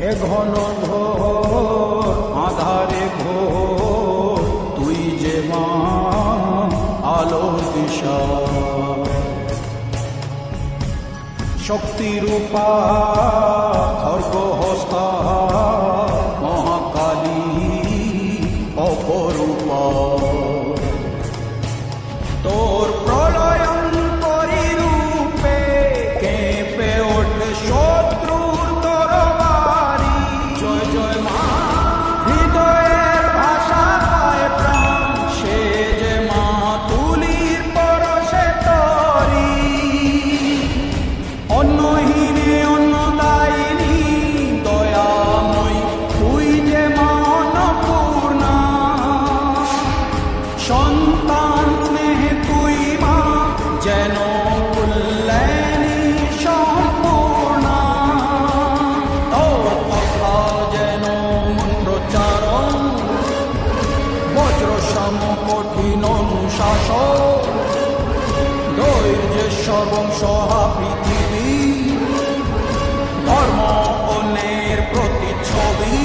এ ঘন ঘোর আধারে ঘোর তুই যে মা আলোর দিশা, শক্তিরূপা খর্গহস্তা মহাকালী অপরূপা। তোর প্রলয়ঙ্করী রূপে কেঁপে ওঠে শত্রুর তরবারি। জয় জয় মা, হৃদয়ের ভাষা পায় প্রাণ, সে যে মা তুলির পরশে তরি। অন্নহীনে অন্নদায়িনী দয়াময়ী, তুই যে মা অন্নপূর্ণা। সন্তান স্নেহে তুই মা যেন কল্যাণী সম্পূর্ণা। তোর কথা যেন মন্ত্রোচ্চারণ, বজ্র সম কঠিন অনুশাসন। ধৈর্যেশ্বর বংশহা পৃথিবী, ধর্ম অন্যের প্রতিচ্ছবি।